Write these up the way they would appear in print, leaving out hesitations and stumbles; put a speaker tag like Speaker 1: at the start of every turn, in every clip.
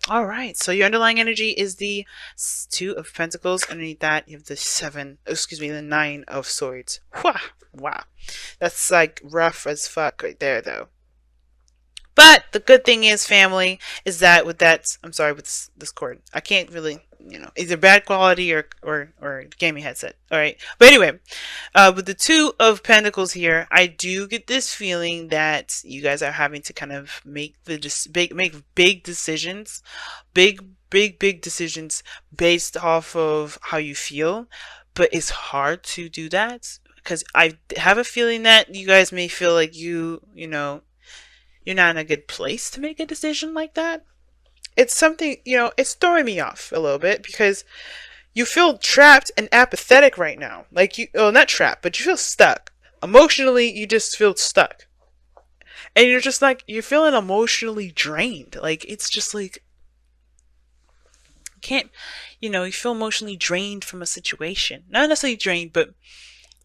Speaker 1: All right. So your underlying energy is the Two of Pentacles. Underneath that, you have the the Nine of Swords. Wow. Wow. That's like rough as fuck right there, though. But the good thing is, family, is that with that, I'm sorry, with this cord, I can't really, either bad quality or gaming headset. All right. But anyway, with the Two of Pentacles here, I do get this feeling that you guys are having to kind of make big decisions, big decisions based off of how you feel. But it's hard to do that because I have a feeling that you guys may feel like you're not in a good place to make a decision like that. It's something, it's throwing me off a little bit because you feel trapped and apathetic right now. Like not trapped, but you feel stuck. Emotionally, you just feel stuck. And you're just like, you're feeling emotionally drained. Like, it's just like, can't, you feel emotionally drained from a situation. Not necessarily drained, but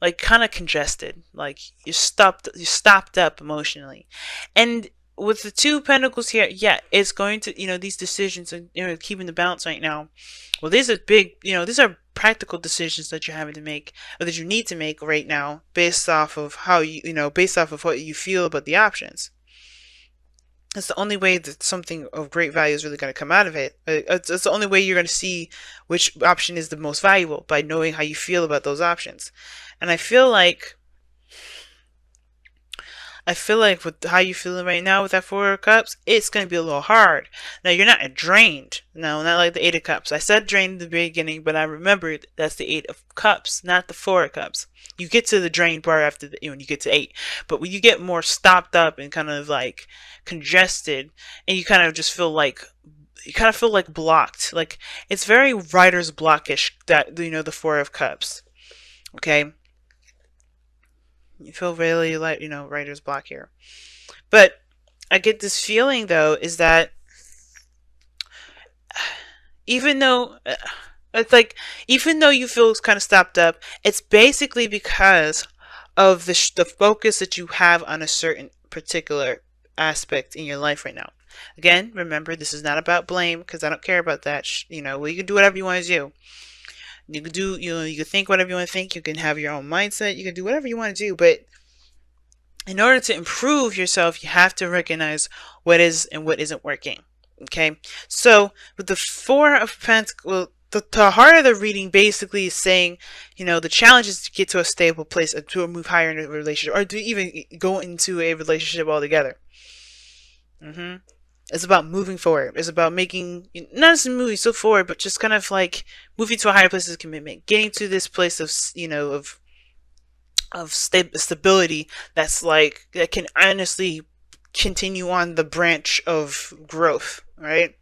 Speaker 1: like kind of congested. Like you stopped up emotionally. And with the Two Pentacles here, yeah, it's going to, these decisions and keeping the balance right now. Well, these are big, these are practical decisions that you're having to make, or that you need to make right now, based off of how based off of what you feel about the options. It's the only way that something of great value is really going to come out of it. It's the only way you're going to see which option is the most valuable, by knowing how you feel about those options. And I feel like with how you feeling right now with that Four of Cups, it's going to be a little hard. Now, you're not drained. No, not like the Eight of Cups. I said drained at the beginning, but I remembered that's the Eight of Cups, not the Four of Cups. You get to the drained part after when you get to 8. But when you get more stopped up and kind of like congested, and you kind of just feel like blocked. Like, it's very writer's blockish, that, the Four of Cups. Okay? You feel really like, writer's block here. But I get this feeling, though, is that even though it's like, even though you feel kind of stopped up, it's basically because of the focus that you have on a certain particular aspect in your life right now. Again, remember, this is not about blame, because I don't care about that. Well, you can do whatever you want to do. You can do, you can think whatever you want to think. You can have your own mindset. You can do whatever you want to do. But in order to improve yourself, you have to recognize what is and what isn't working. Okay? So, with the Four of Pentacles, well, the heart of the reading basically is saying, the challenge is to get to a stable place, or to move higher in a relationship, or to even go into a relationship altogether. It's about moving forward. It's about making, not necessarily moving so forward, but just kind of like moving to a higher place of commitment, getting to this place of, stability that's like, that can honestly continue on the branch of growth, right?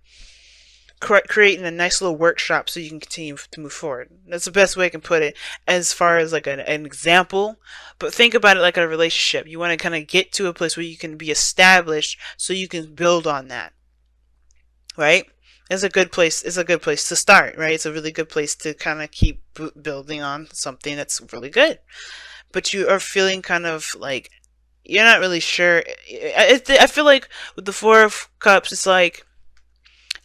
Speaker 1: Creating a nice little workshop so you can continue to move forward. That's the best way I can put it, as far as like an example. But think about it like a relationship. You want to kind of get to a place where you can be established so you can build on that, right? It's a good place. It's a good place to start, right? It's a really good place to kind of keep building on something that's really good. But you are feeling kind of like you're not really sure. I feel like with the Four of Cups, it's like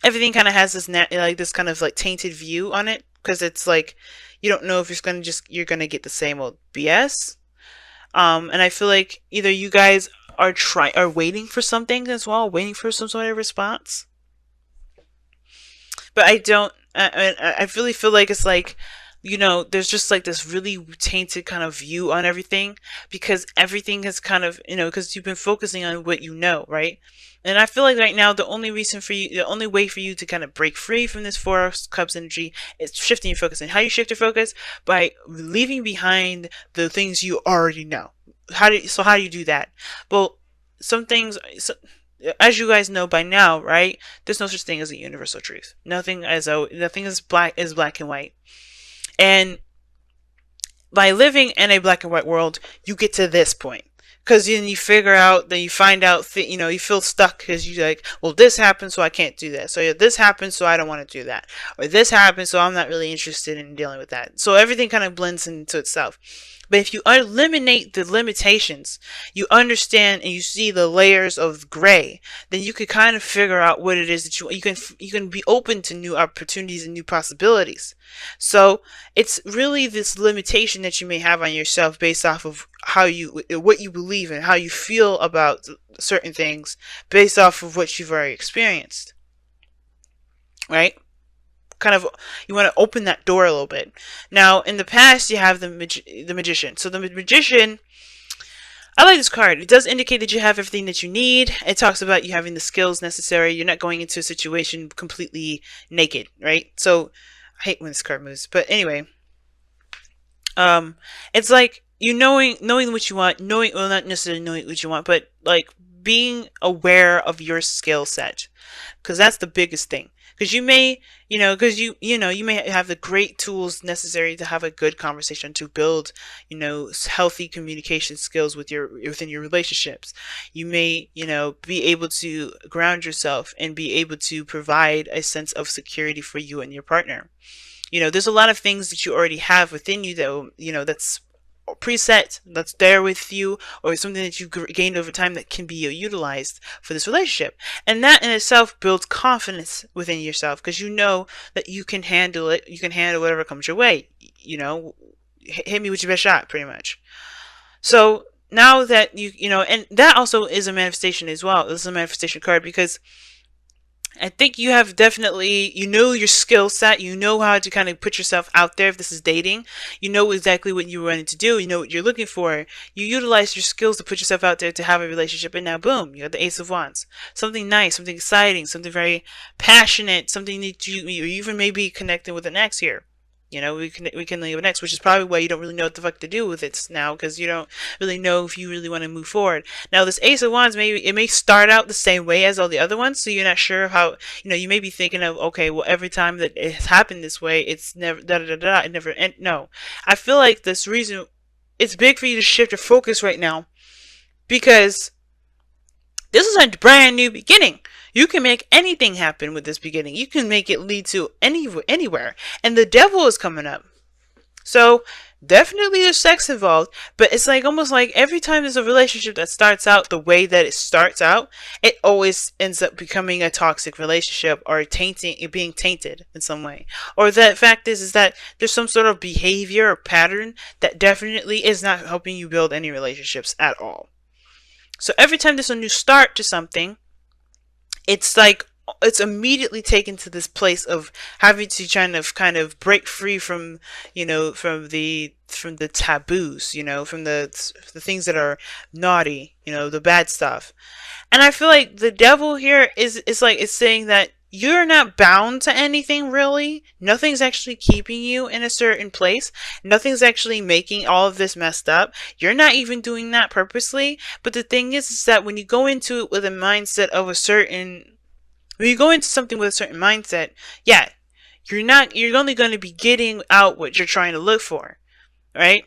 Speaker 1: everything kind of has this kind of like tainted view on it, because it's like you don't know if you're gonna get the same old BS. And I feel like either you guys are waiting for something as well, waiting for some sort of response. But I don't. I really feel like it's like, there's just like this really tainted kind of view on everything, because everything has kind of, because you've been focusing on what you know, right? And I feel like right now, the only way for you to kind of break free from this Four of Cups energy is shifting your focus. And how you shift your focus? By leaving behind the things you already know. How do you do that? Well, some things, as you guys know by now, right? There's no such thing as a universal truth. Nothing is black and white. And by living in a black and white world, you get to this point. Because then you figure out, then you find out, you feel stuck because you're like, well, this happened, so I can't do that. So this happened, so I don't want to do that. Or this happened, so I'm not really interested in dealing with that. So everything kind of blends into itself. But if you eliminate the limitations, you understand and you see the layers of gray, then you can kind of figure out what it is that you can be open to new opportunities and new possibilities. So it's really this limitation that you may have on yourself based off of what you believe and how you feel about certain things based off of what you've already experienced, right? Kind of, you want to open that door a little bit. Now, in the past, you have the magician. So the magician, I like this card. It does indicate that you have everything that you need. It talks about you having the skills necessary. You're not going into a situation completely naked, right? So I hate when this card moves, but anyway, it's like you knowing what you want, well, not necessarily knowing what you want, but like being aware of your skill set, because that's the biggest thing. Because you may, you may have the great tools necessary to have a good conversation, to build, healthy communication skills within your relationships. You may, be able to ground yourself and be able to provide a sense of security for you and your partner. There's a lot of things that you already have within you that, that's preset, that's there with you, or something that you gained over time that can be utilized for this relationship. And that in itself builds confidence within yourself, because you know that you can handle it. You can handle whatever comes your way. Hit me with your best shot, pretty much. So now that and that also is a manifestation as well. This is a manifestation card, because I think you have definitely, your skill set, how to kind of put yourself out there. If this is dating, you know exactly what you're wanting to do, you know what you're looking for. You utilize your skills to put yourself out there to have a relationship, and now boom, you have the Ace of Wands. Something nice, something exciting, something very passionate, something that you even maybe connecting with an ex here. We can leave an ex, which is probably why you don't really know what the fuck to do with it now, because you don't really know if you really want to move forward. Now, this Ace of Wands, maybe it may start out the same way as all the other ones, so you're not sure how, you may be thinking of, okay, well, every time that it's happened this way, it's never, da-da-da-da, it never, and no. I feel like this reason, it's big for you to shift your focus right now, because this is a brand new beginning. You can make anything happen with this beginning. You can make it lead to anywhere. And the devil is coming up. So definitely there's sex involved, but it's like almost like every time there's a relationship that starts out the way that it starts out, it always ends up becoming a toxic relationship, or being tainted in some way. Or the fact is that there's some sort of behavior or pattern that definitely is not helping you build any relationships at all. So every time there's a new start to something, it's like it's immediately taken to this place of having to kind of break free from from the taboos, from the things that are naughty, the bad stuff. And I feel like the devil here is saying that you're not bound to anything, really. Nothing's actually keeping you in a certain place. Nothing's actually making all of this messed up. You're not even doing that purposely. But the thing is that when you go into it with a mindset of when you go into something with a certain mindset, yeah, you're only going to be getting out what you're trying to look for, right?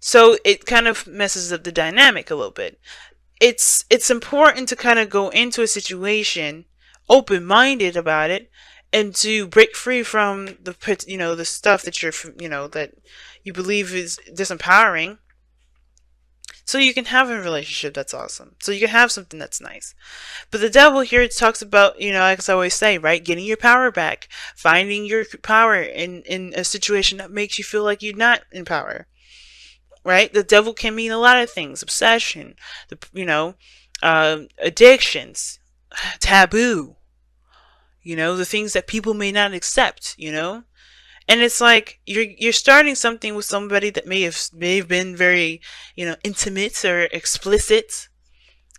Speaker 1: So it kind of messes up the dynamic a little bit. It's important to kind of go into a situation open-minded about it, and to break free from the stuff that that you believe is disempowering, so you can have a relationship that's awesome, so you can have something that's nice. But the devil here talks about, like I always say, right, getting your power back, finding your power in a situation that makes you feel like you're not in power, right? The devil can mean a lot of things: obsession, addictions, taboo, the things that people may not accept, and it's like you're starting something with somebody that may have been very, intimate or explicit.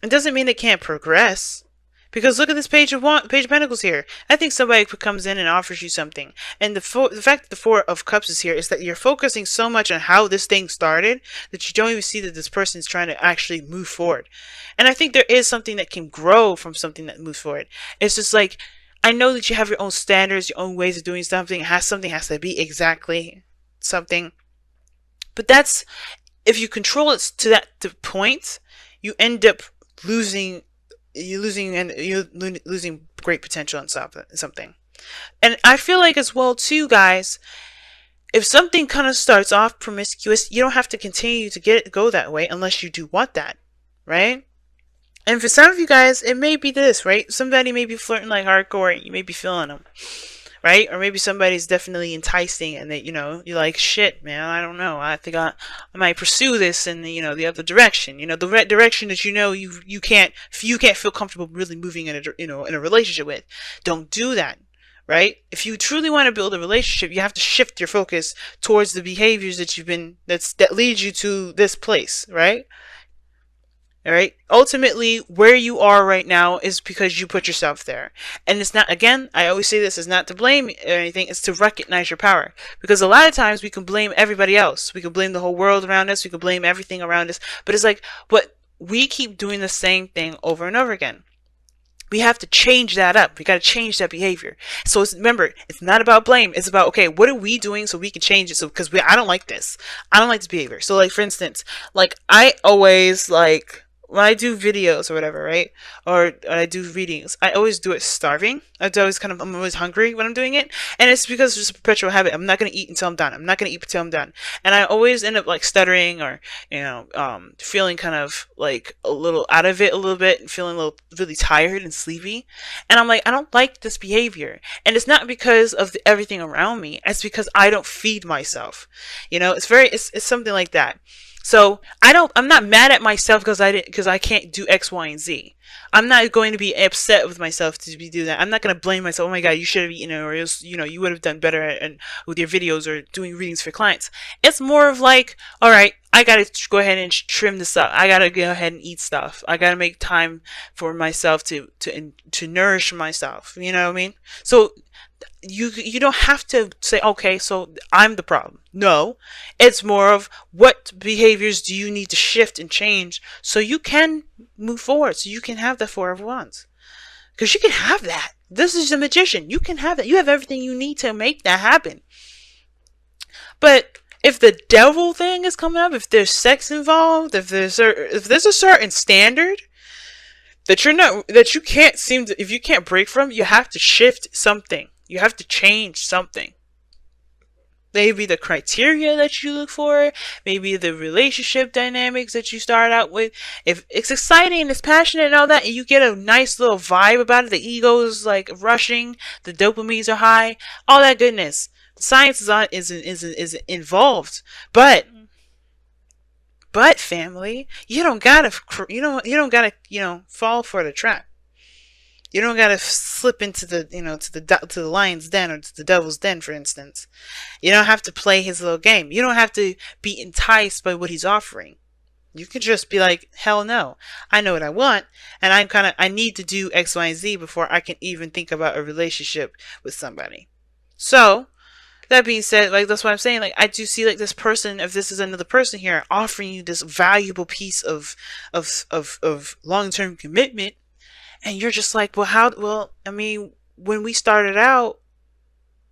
Speaker 1: It doesn't mean it can't progress. Because look at this Page of Pentacles here. I think somebody comes in and offers you something. And the fact that the Four of Cups is here is that you're focusing so much on how this thing started that you don't even see that this person is trying to actually move forward. And I think there is something that can grow from something that moves forward. It's just like, I know that you have your own standards, your own ways of doing something. Something has to be exactly something. But that's, if you control it to that point, you end up losing great potential in something. And I feel like as well too, guys, if something kind of starts off promiscuous, you don't have to continue to go that way unless you do want that, right? And for some of you guys, it may be this, right? Somebody may be flirting like hardcore, and you may be feeling them, right? Or maybe somebody's definitely enticing, and that you're like, shit, man, I don't know. I think I might pursue this in the other direction. The direction that you can't feel comfortable really moving in a relationship with. Don't do that. Right? If you truly want to build a relationship, you have to shift your focus towards the behaviors that leads you to this place, right? All right. Ultimately, where you are right now is because you put yourself there. And it's not, again, I always say this, is not to blame or anything, it's to recognize your power. Because a lot of times we can blame everybody else. We can blame the whole world around us. We can blame everything around us. But it's like, but we keep doing the same thing over and over again. We have to change that up. We got to change that behavior. So remember, it's not about blame. It's about, okay, what are we doing so we can change it? So, because I don't like this. I don't like this behavior. So, like, for instance, like, I always, like, when I do videos or whatever, right? Or I do readings, I always do it starving. I'm always hungry when I'm doing it. And it's because it's just a perpetual habit. I'm not going to eat until I'm done. I'm not going to eat until I'm done. And I always end up like stuttering or, feeling kind of like a little out of it a little bit and feeling a little really tired and sleepy. And I'm like, I don't like this behavior. And it's not because of everything around me. It's because I don't feed myself. It's something like that. So I'm not mad at myself because I can't do X, Y, and Z. I'm not going to be upset with myself to be doing that. I'm not going to blame myself. Oh my God, you should have eaten it, or else, you would have done better with your videos or doing readings for clients. It's more of like, all right, I got to go ahead and trim this up. I got to go ahead and eat stuff. I got to make time for myself to nourish myself. You know what I mean? So you don't have to say, okay, so I'm the problem. No, it's more of what behaviors do you need to shift and change so you can move forward, so you can have the Four of Wands. Because you can have that. This is the Magician. You can have that. You have everything you need to make that happen. But if the devil thing is coming up, if there's sex involved, if there's a certain standard that if you can't break from, you have to shift something. You have to change something. Maybe the criteria that you look for, maybe the relationship dynamics that you start out with. If it's exciting and it's passionate and all that, and you get a nice little vibe about it, the ego is like rushing, the dopamines are high, all that goodness. The science is involved, but family, you don't gotta fall for the trap. You don't gotta slip into to the lion's den or to the devil's den, for instance. You don't have to play his little game. You don't have to be enticed by what he's offering. You can just be like, hell no. I know what I want, and I need to do X, Y, and Z before I can even think about a relationship with somebody. So, that being said, like, that's what I'm saying. Like, I do see like this person, if this is another person here, offering you this valuable piece of long-term commitment. And you're just like, well, I mean, when we started out,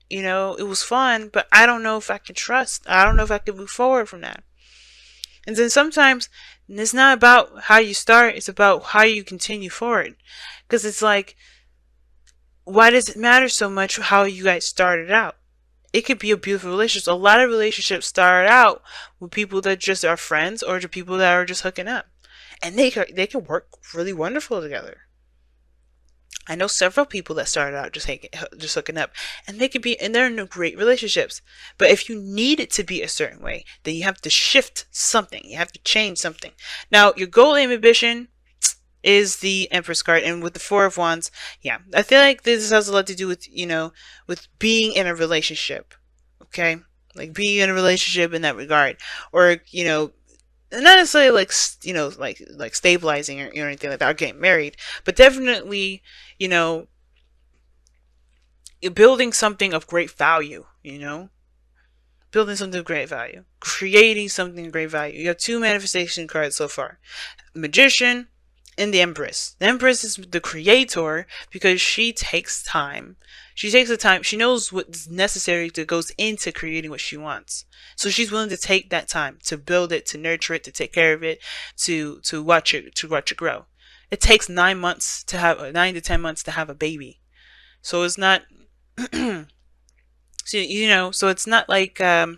Speaker 1: it was fun, but I don't know if I can trust. I don't know if I can move forward from that. And then sometimes it's not about how you start, it's about how you continue forward. Because it's like, why does it matter so much how you guys started out? It could be a beautiful relationship. A lot of relationships start out with people that just are friends or to people that are just hooking up. And they can work really wonderful together. I know several people that started out just hooking up, and they're in great relationships. But if you need it to be a certain way, then you have to shift something. You have to change something. Now, your goal and ambition is the Empress card, and with the Four of Wands, yeah, I feel like this has a lot to do with with being in a relationship. Okay, like being in a relationship in that regard, or not necessarily like stabilizing or anything like that, or getting married, but definitely building something of great value. Building something of great value, creating something of great value. You have two manifestation cards so far: Magician and the Empress. The Empress is the creator because she takes time. She takes the time. She knows what's necessary that goes into creating what she wants. So she's willing to take that time to build it, to nurture it, to take care of it, to watch it grow. It takes 9 to 10 months to have a baby. So it's not So, you know, so it's not like, yeah,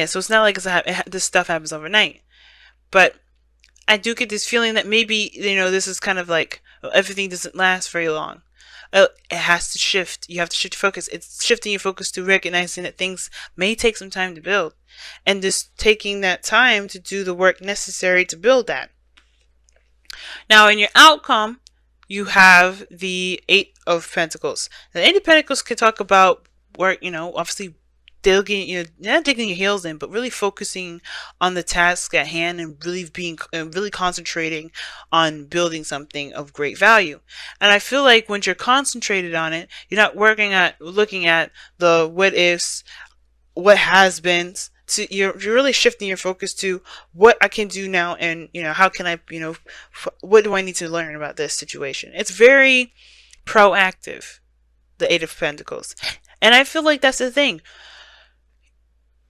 Speaker 1: so it's not like this stuff happens overnight. But I do get this feeling that maybe, you know, this is kind of like, well, everything doesn't last very long. It has to shift. You have to shift focus. It's shifting your focus to recognizing that things may take some time to build, and just taking that time to do the work necessary to build that. Now, in your outcome, you have the Eight of Pentacles. Now, the Eight of Pentacles can talk about work, you know, obviously digging, you know, not digging your heels in, but really focusing on the task at hand and really concentrating on building something of great value. And I feel like when you're concentrated on it, you're not looking at the what ifs, what has been. To, you're really shifting your focus to what I can do now, and you know, how can I, you know, what do I need to learn about this situation. It's very proactive, the Eight of Pentacles. And I feel like that's the thing.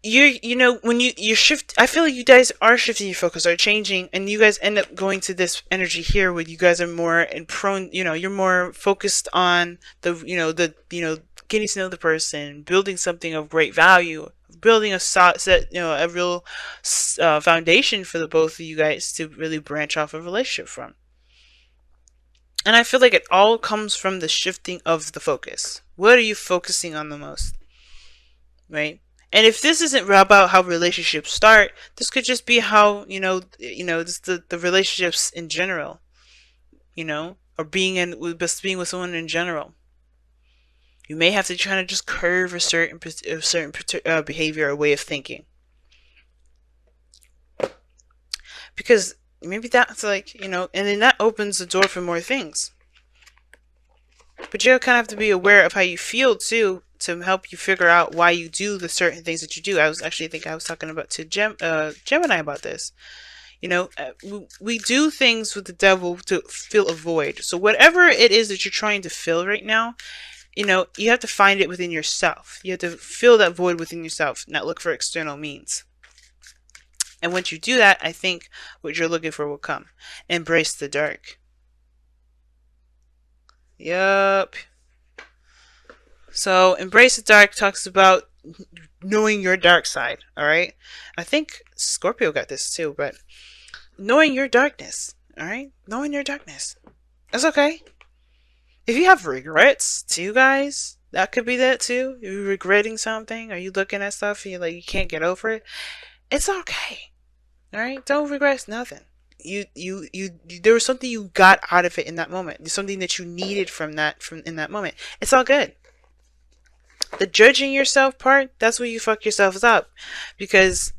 Speaker 1: You know, when you shift, I feel like you guys are shifting your focus, are changing, and you guys end up going to this energy here where you guys are more and prone, you know, you're more focused on getting to know the person, building something of great value, building a set, you know, a real foundation for the both of you guys to really branch off a relationship from. And I feel like it all comes from the shifting of the focus. What are you focusing on the most? Right? And if this isn't about how relationships start, this could just be how, just the relationships in general, you know, or being with someone in general. You may have to try to just curve a certain behavior or way of thinking. Because maybe that's like, you know, and then that opens the door for more things. But you kind of have to be aware of how you feel too, to help you figure out why you do the certain things that you do. I was talking about to Gemini about this. You know, we do things with the devil to fill a void. So whatever it is that you're trying to fill right now, you know, you have to find it within yourself. You have to fill that void within yourself, not look for external means. And once you do that, I think what you're looking for will come. Embrace the dark. Yup. So, Embrace the Dark talks about knowing your dark side, alright? I think Scorpio got this too, but knowing your darkness, alright? Knowing your darkness. That's okay. If you have regrets too, guys, that could be that too. You're regretting something, or you looking at stuff and you're like, you can't get over it. It's okay. Alright? Don't regret nothing. There was something you got out of it in that moment. There's something that you needed from in that moment. It's all good. The judging yourself part, that's where you fuck yourselves up, because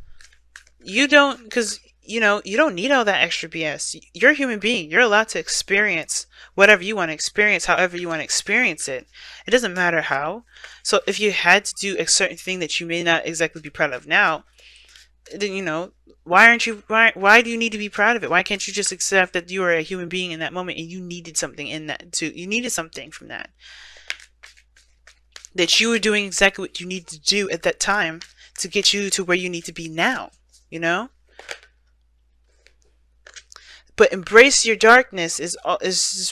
Speaker 1: you don't need all that extra BS. You're a human being. You're allowed to experience whatever you want to experience, however you want to experience it. It doesn't matter how. So if you had to do a certain thing that you may not exactly be proud of now, then, you know, why do you need to be proud of it? Why can't you just accept that you are a human being in that moment and you needed something in that too? You needed something from that. That you were doing exactly what you need to do at that time to get you to where you need to be now, you know? But embrace your darkness is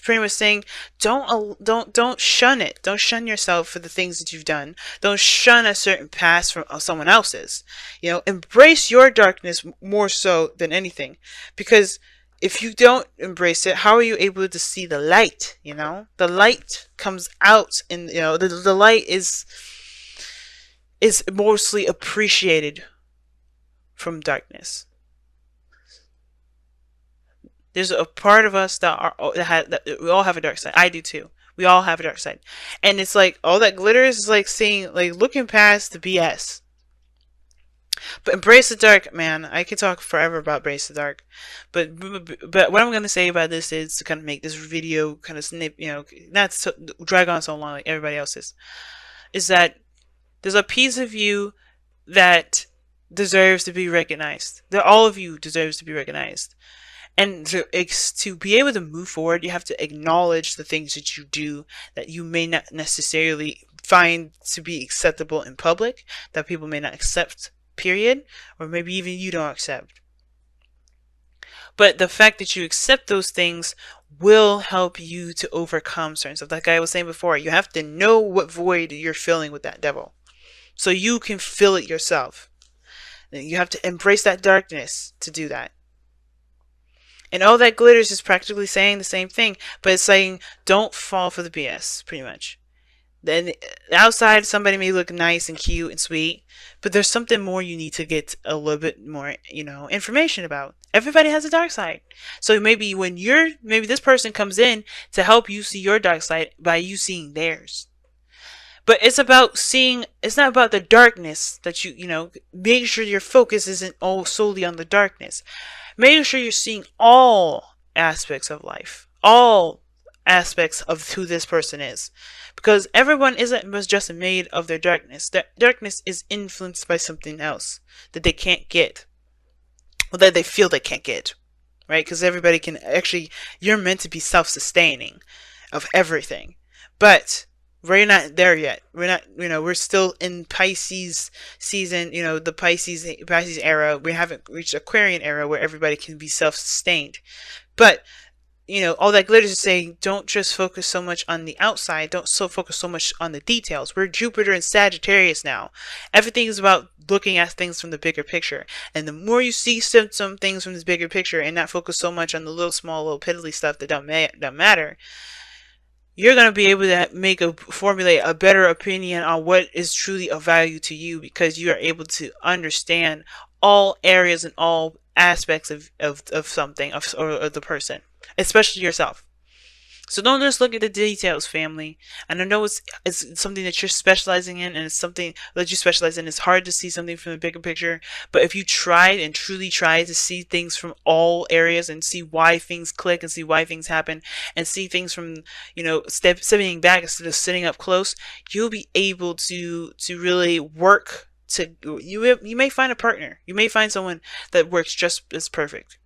Speaker 1: pretty much saying don't shun it. Don't shun yourself for the things that you've done. Don't shun a certain past from someone else's. You know, embrace your darkness more so than anything, because if you don't embrace it, how are you able to see the light? You know, the light comes out, and you know the light is mostly appreciated from darkness. There's a part of us that we all have a dark side. I do too. We all have a dark side, and it's like all that glitters is like looking past the BS. But embrace the dark, man. I could talk forever about embrace the dark, but what I'm gonna say about this is to kind of make this video kind of not drag on so long like everybody else's. Is that there's a piece of you that deserves to be recognized. That all of you deserves to be recognized. And to be able to move forward, you have to acknowledge the things that you do that you may not necessarily find to be acceptable in public, that people may not accept, period, or maybe even you don't accept. But the fact that you accept those things will help you to overcome certain stuff. Like I was saying before, you have to know what void you're filling with that devil so you can fill it yourself. You have to embrace that darkness to do that. And all that glitters is practically saying the same thing, but it's saying don't fall for the BS, pretty much. Then outside, somebody may look nice and cute and sweet, but there's something more you need to get a little bit more, information about. Everybody has a dark side. So maybe maybe this person comes in to help you see your dark side by you seeing theirs. But it's not about the darkness that make sure your focus isn't all solely on the darkness. Make sure you're seeing all aspects of life, all aspects of who this person is. Because everyone was just made of their darkness. That darkness is influenced by something else that they can't get. Well, that they feel they can't get. Right? Because everybody can actually, you're meant to be self-sustaining of everything. But we're not there yet. We're not, we're still in Pisces season, the Pisces era. We haven't reached Aquarian era where everybody can be self-sustained. But, all that glitters is saying don't just focus so much on the outside. Don't focus so much on the details. We're Jupiter and Sagittarius now. Everything is about looking at things from the bigger picture. And the more you see some things from this bigger picture and not focus so much on the little piddly stuff that don't matter, you're going to be able to formulate a better opinion on what is truly of value to you, because you are able to understand all areas and all aspects of something, or the person, especially yourself. So don't just look at the details, family. And I know it's something that you're specializing in, and it's something that you specialize in. It's hard to see something from the bigger picture. But if you truly try to see things from all areas and see why things click and see why things happen and see things from, stepping back instead of sitting up close, you'll be able to really work you may find a partner. You may find someone that works just as perfect.